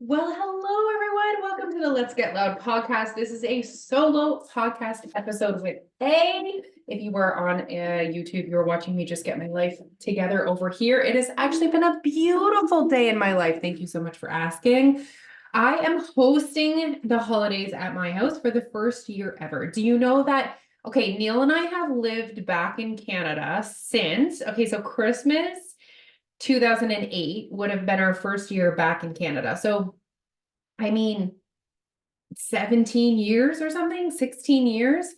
Well, hello everyone. Welcome to the Let's Get Loud podcast. This is a solo podcast episode with A. If you were on YouTube, you're watching me just get my life together over here. It has actually been a beautiful day in my life. Thank you so much for asking. I am hosting the holidays at my house for the first year ever. Do you know that? Okay, Neil and I have lived back in Canada since, so Christmas 2008 would have been our first year back in Canada. So, I mean, 17 years or something, 16 years.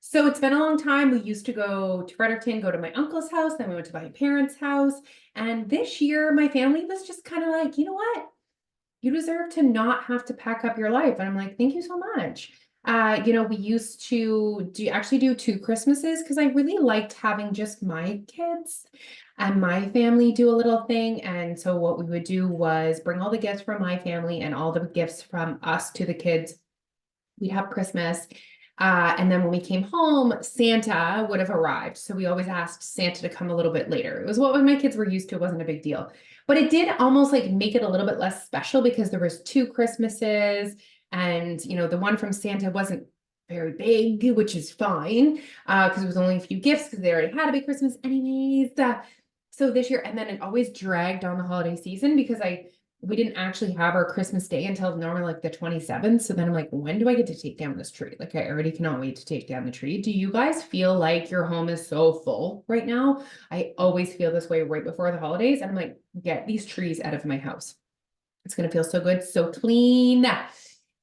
So it's been a long time. We used to go to Fredericton, go to my uncle's house, then we went to my parents' house. And this year, my family was just kind of like, you know what? You deserve to not have to pack up your life. And I'm like, thank you so much. We used to do two Christmases because I really liked having just my kids and my family do a little thing. And so what we would do was bring all the gifts from my family and all the gifts from us to the kids. We'd have Christmas. And then when we came home, Santa would have arrived. So we always asked Santa to come a little bit later. It was what my kids were used to. It wasn't a big deal. But it did almost like make it a little bit less special because there was two Christmases and, the one from Santa wasn't very big, which is fine because it was only a few gifts because they already had a big Christmas anyways. So this year, and then it always dragged on the holiday season because we didn't actually have our Christmas day until normally like the 27th. So then I'm like, when do I get to take down this tree? Like I already cannot wait to take down the tree. Do you guys feel like your home is so full right now? I always feel this way right before the holidays. And I'm like, get these trees out of my house. It's going to feel so good, so clean.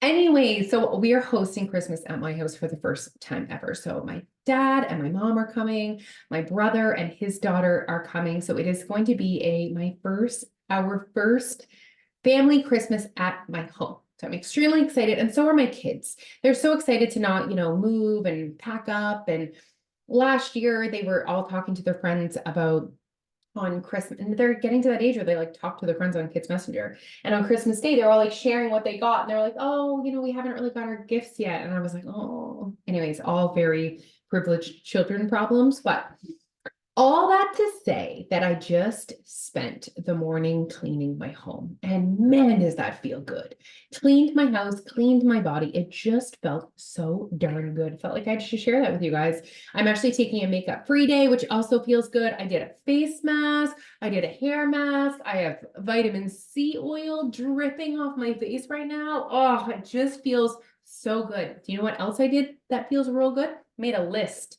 Anyway, so we are hosting Christmas at my house for the first time ever. So my dad and my mom are coming. My brother and his daughter are coming. So it is going to be our first family Christmas at my home. So I'm extremely excited. And so are my kids. They're so excited to not, move and pack up. And last year they were all talking to their friends about on Christmas, and they're getting to that age where they like talk to their friends on Kids Messenger. And on Christmas Day, they're all like sharing what they got. And they're like, oh, we haven't really got our gifts yet. And I was like, oh, anyways, all very privileged children problems. But all that to say that I just spent the morning cleaning my home, and man, does that feel good. Cleaned my house, cleaned my body. It just felt so darn good. Felt like I should share that with you guys. I'm actually taking a makeup free day, which also feels good. I did a face mask. I did a hair mask. I have vitamin C oil dripping off my face right now. Oh, it just feels so good. Do you know what else I did that feels real good? Made a list.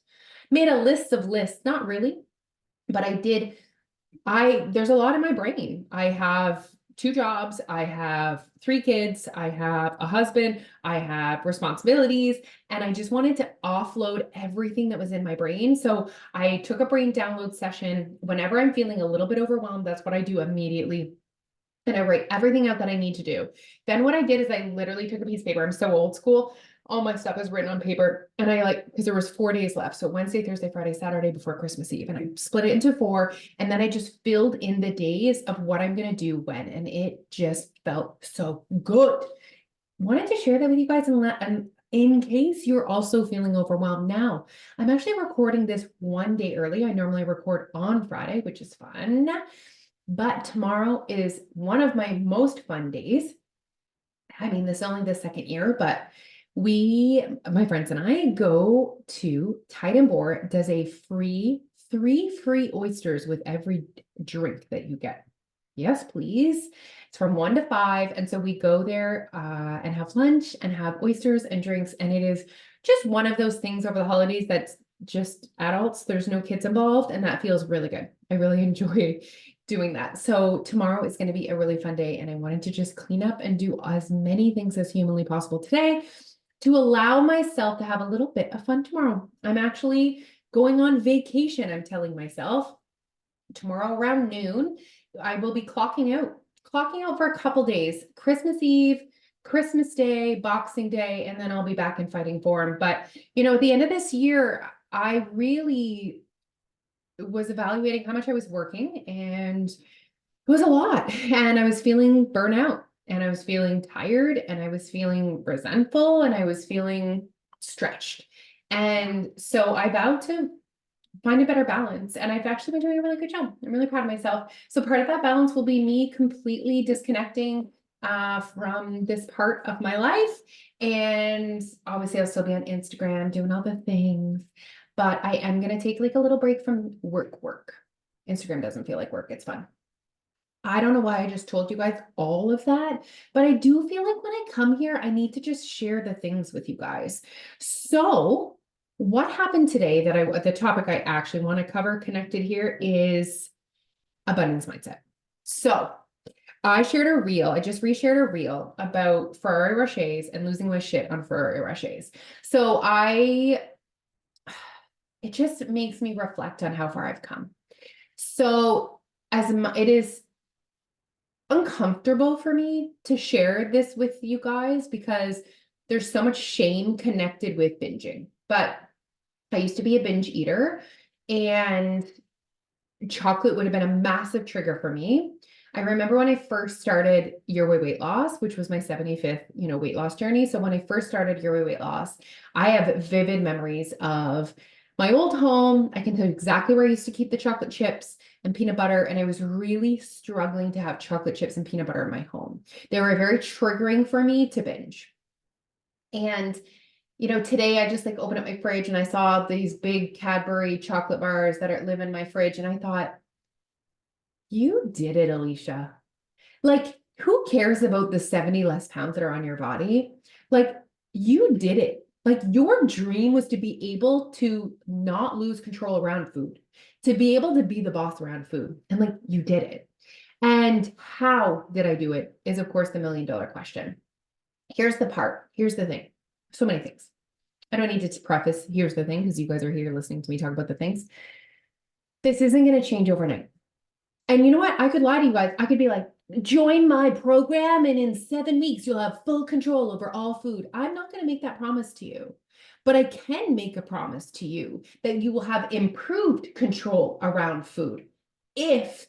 Made a list of lists, not really, but there's a lot in my brain. I have two jobs, I have three kids, I have a husband, I have responsibilities, and I just wanted to offload everything that was in my brain. So I took a brain download session. Whenever I'm feeling a little bit overwhelmed, that's what I do immediately. And I write everything out that I need to do. Then what I did is I literally took a piece of paper. I'm so old school. All my stuff is written on paper. And because there was 4 days left. So Wednesday, Thursday, Friday, Saturday before Christmas Eve. And I split it into 4. And then I just filled in the days of what I'm going to do when. And it just felt so good. Wanted to share that with you guys and in case you're also feeling overwhelmed now. I'm actually recording this one day early. I normally record on Friday, which is fun. But tomorrow is one of my most fun days. I mean, this is only the second year, but my friends and I go to Tide and Boar does a three free oysters with every drink that you get. Yes, please. It's from 1 to 5. And so we go there and have lunch and have oysters and drinks. And it is just one of those things over the holidays that's just adults. There's no kids involved. And that feels really good. I really enjoy doing that. So tomorrow is going to be a really fun day. And I wanted to just clean up and do as many things as humanly possible today to allow myself to have a little bit of fun tomorrow. I'm actually going on vacation. I'm telling myself tomorrow around noon, I will be clocking out for a couple days, Christmas Eve, Christmas Day, Boxing Day, and then I'll be back in fighting form. But, at the end of this year, I really was evaluating how much I was working, and it was a lot. And I was feeling burnout, and I was feeling tired, and I was feeling resentful, and I was feeling stretched. And so I vowed to find a better balance. And I've actually been doing a really good job. I'm really proud of myself. So part of that balance will be me completely disconnecting from this part of my life. And obviously I'll still be on Instagram doing all the things, but I am going to take like a little break from work. Instagram doesn't feel like work. It's fun. I don't know why I just told you guys all of that, but I do feel like when I come here, I need to just share the things with you guys. So what happened today that the topic I actually want to cover connected here is abundance mindset. So I shared a reel. I just reshared a reel about Ferrari Rochers and losing my shit on Ferrari Rochers. So it just makes me reflect on how far I've come. So it is uncomfortable for me to share this with you guys because there's so much shame connected with binging. But I used to be a binge eater, and chocolate would have been a massive trigger for me. I remember when I first started Your Way Weight Loss, which was my 75th, weight loss journey. So when I first started Your Way Weight Loss, I have vivid memories of my old home. I can tell you exactly where I used to keep the chocolate chips and peanut butter. And I was really struggling to have chocolate chips and peanut butter in my home. They were very triggering for me to binge. And today I just like opened up my fridge and I saw these big Cadbury chocolate bars that live in my fridge. And I thought, you did it, Alicia. Like, who cares about the 70 less pounds that are on your body? Like, you did it. Like, your dream was to be able to not lose control around food, to be able to be the boss around food. And like, you did it. And how did I do it is, of course, the $1,000,000 question. Here's the thing. So many things. I don't need to preface, here's the thing, because you guys are here listening to me talk about the things. This isn't going to change overnight. And you know what? I could lie to you guys. I could be like, join my program and in 7 weeks, you'll have full control over all food. I'm not going to make that promise to you, but I can make a promise to you that you will have improved control around food if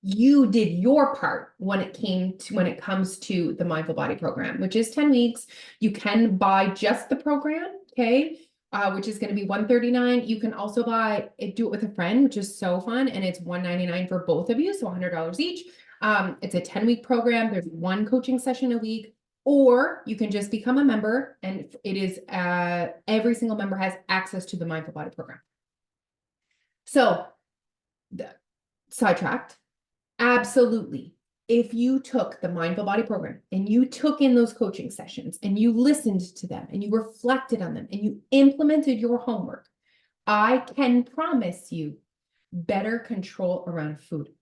you did your part when it comes to the Mindful Body program, which is 10 weeks. You can buy just the program, okay? Which is going to be $139. You can also do it with a friend, which is so fun, and it's $199 for both of you, so $100 each. It's a 10-week program. There's one coaching session a week, or you can just become a member, and it is every single member has access to the Mindful Body program. So, sidetracked. Absolutely. If you took the Mindful Body program and you took in those coaching sessions and you listened to them and you reflected on them and you implemented your homework, I can promise you better control around food.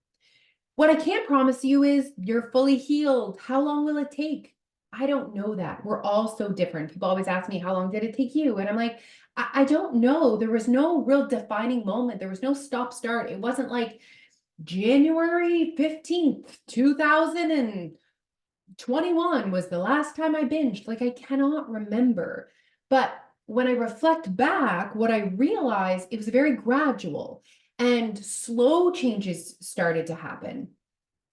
What I can't promise you is you're fully healed. How long will it take? I don't know that. We're all so different. People always ask me, how long did it take you? And I'm like, I don't know. There was no real defining moment. There was no stop start. It wasn't like January 15th, 2021 was the last time I binged. Like, I cannot remember. But when I reflect back, what I realized, it was very gradual and slow changes started to happen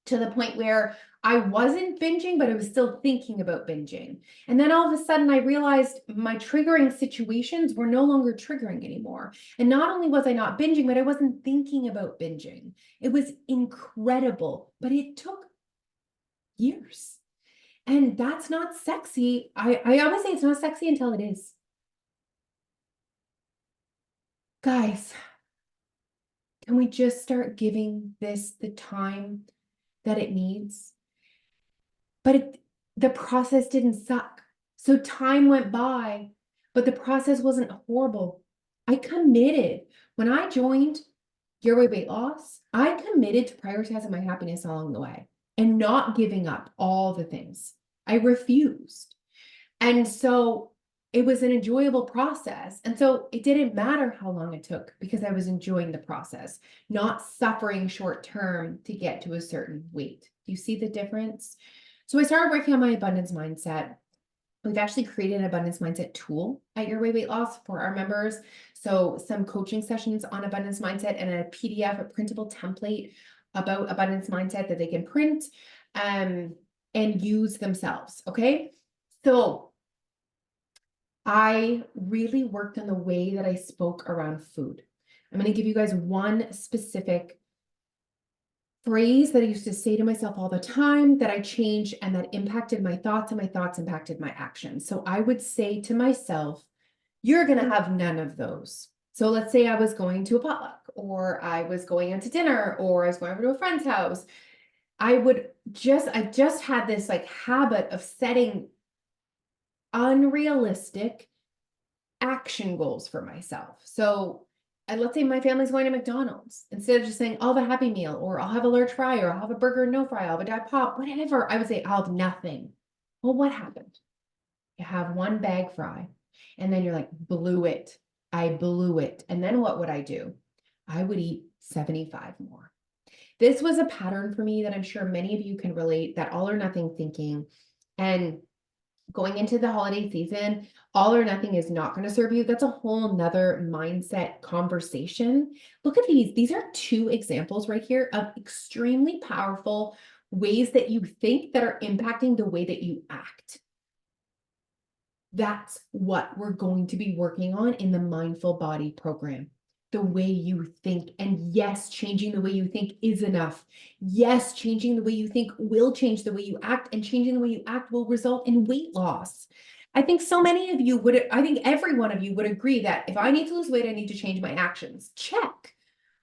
to the point where I wasn't binging, but I was still thinking about binging. And then all of a sudden I realized my triggering situations were no longer triggering anymore. And not only was I not binging, but I wasn't thinking about binging. It was incredible, but it took years. And that's not sexy. I always say it's not sexy until it is. Guys, can we just start giving this the time that it needs? But the process didn't suck. So time went by, but the process wasn't horrible. I committed. When I joined Your Way Weight Loss, I committed to prioritizing my happiness along the way and not giving up all the things. I refused. And so it was an enjoyable process. And so it didn't matter how long it took because I was enjoying the process, not suffering short term to get to a certain weight. Do you see the difference? So I started working on my abundance mindset. We've actually created an abundance mindset tool at Your Way Weight Loss for our members. So some coaching sessions on abundance mindset and a PDF, a printable template about abundance mindset that they can print and use themselves. Okay. So I really worked on the way that I spoke around food. I'm going to give you guys one specific phrase that I used to say to myself all the time that I changed, and that impacted my thoughts, and my thoughts impacted my actions. So I would say to myself, you're going to have none of those. So let's say I was going to a potluck, or I was going out to dinner, or I was going over to a friend's house. I just had this like habit of setting unrealistic action goals for myself. So let's say my family's going to McDonald's. Instead of just saying, I'll have a Happy Meal, or I'll have a large fry, or I'll have a burger, no fry, I'll have a Diet Pop, whatever, I would say, I'll have nothing. Well, what happened? You have one bag fry, and then you're like, blew it. I blew it. And then what would I do? I would eat 75 more. This was a pattern for me that I'm sure many of you can relate, that all or nothing thinking. And going into the holiday season, all or nothing is not going to serve you. That's a whole nother mindset conversation. Look at these. These are two examples right here of extremely powerful ways that you think that are impacting the way that you act. That's what we're going to be working on in the Mindful Body program. The way you think. And yes, changing the way you think is enough. Yes, changing the way you think will change the way you act, and changing the way you act will result in weight loss. I think so many of you I think every one of you would agree that if I need to lose weight, I need to change my actions. Check.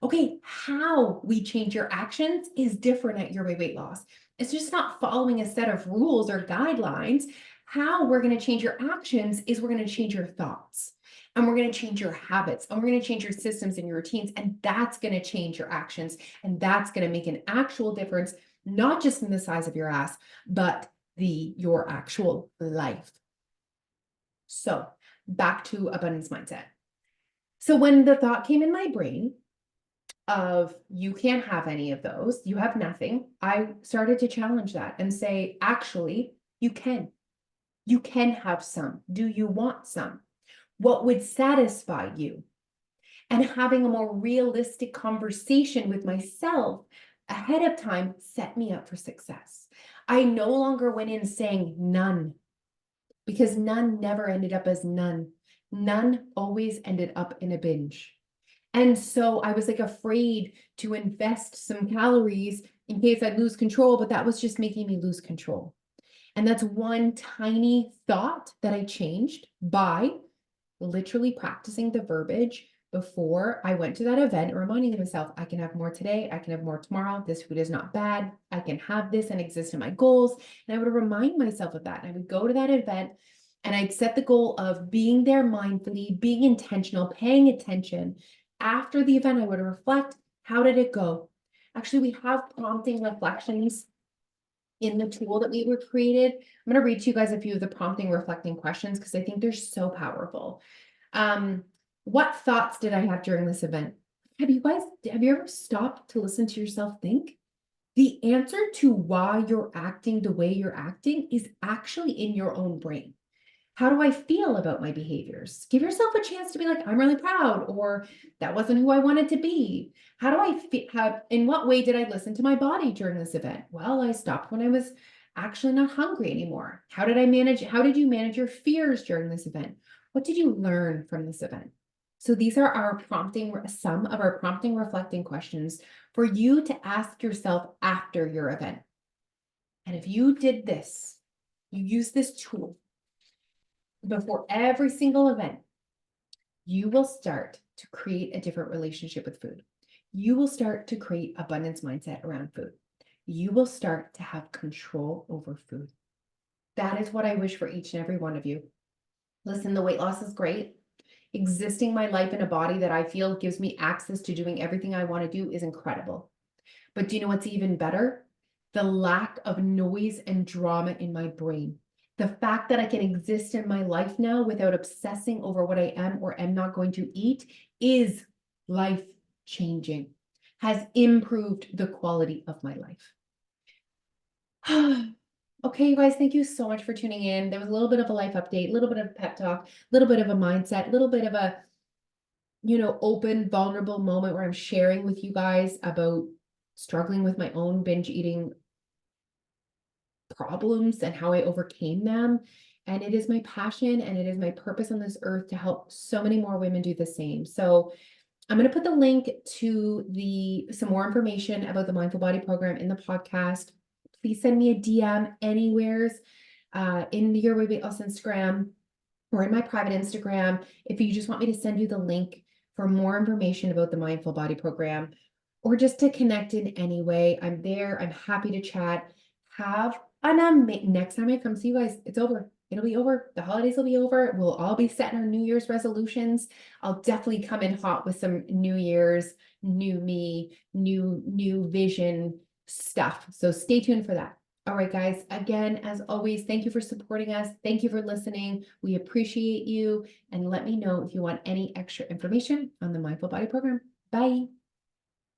Okay, how we change your actions is different at Your Way Weight Loss. It's just not following a set of rules or guidelines. How we're going to change your actions is we're going to change your thoughts, and we're going to change your habits, and we're going to change your systems and your routines. And that's going to change your actions. And that's going to make an actual difference, not just in the size of your ass, but your actual life. So back to abundance mindset. So when the thought came in my brain of you can't have any of those, you have nothing, I started to challenge that and say, actually, you can. You can have some. Do you want some? What would satisfy you? And having a more realistic conversation with myself ahead of time set me up for success. I no longer went in saying none, because none never ended up as none. None always ended up in a binge. And so I was like afraid to invest some calories in case I'd lose control, but that was just making me lose control. And that's one tiny thought that I changed by literally practicing the verbiage before I went to that event, reminding myself, I can have more today, I can have more tomorrow, this food is not bad, I can have this and exist in my goals. And I would remind myself of that. And I would go to that event and I'd set the goal of being there mindfully, being intentional, paying attention. After the event, I would reflect, how did it go? Actually, we have prompting reflections in the tool that we were created. I'm going to read to you guys a few of the prompting reflecting questions because I think they're so powerful. What thoughts did I have during this event? Have you ever stopped to listen to yourself think? The answer to why you're acting the way you're acting is actually in your own brain. How do I feel about my behaviors? Give yourself a chance to be like, I'm really proud, or that wasn't who I wanted to be. How do I feel? In what way did I listen to my body during this event? Well, I stopped when I was actually not hungry anymore. How did you manage your fears during this event? What did you learn from this event? So these are some of our prompting reflecting questions for you to ask yourself after your event. And if you did this, you use this tool before every single event, you will start to create a different relationship with food. You will start to create abundance mindset around food. You will start to have control over food. That is what I wish for each and every one of you. Listen, the weight loss is great. Existing my life in a body that I feel gives me access to doing everything I want to do is incredible. But do you know what's even better? The lack of noise and drama in my brain. The fact that I can exist in my life now without obsessing over what I am or am not going to eat is life-changing, has improved the quality of my life. Okay, you guys, thank you so much for tuning in. There was a little bit of a life update, a little bit of pep talk, a little bit of a mindset, a little bit of a, open, vulnerable moment where I'm sharing with you guys about struggling with my own binge eating problems and how I overcame them. And it is my passion and it is my purpose on this earth to help so many more women do the same. So I'm going to put the link to some more information about the Mindful Body program in the podcast. Please send me a DM anywheres in your Weight Loss Instagram or in my private Instagram if you just want me to send you the link for more information about the Mindful Body program, or just to connect in any way. I'm there. I'm happy to chat. Next time I come see you guys, it's over. It'll be over. The holidays will be over. We'll all be setting our New Year's resolutions. I'll definitely come in hot with some New Year's, new me, new vision stuff. So stay tuned for that. All right, guys. Again, as always, thank you for supporting us. Thank you for listening. We appreciate you. And let me know if you want any extra information on the Mindful Body program. Bye.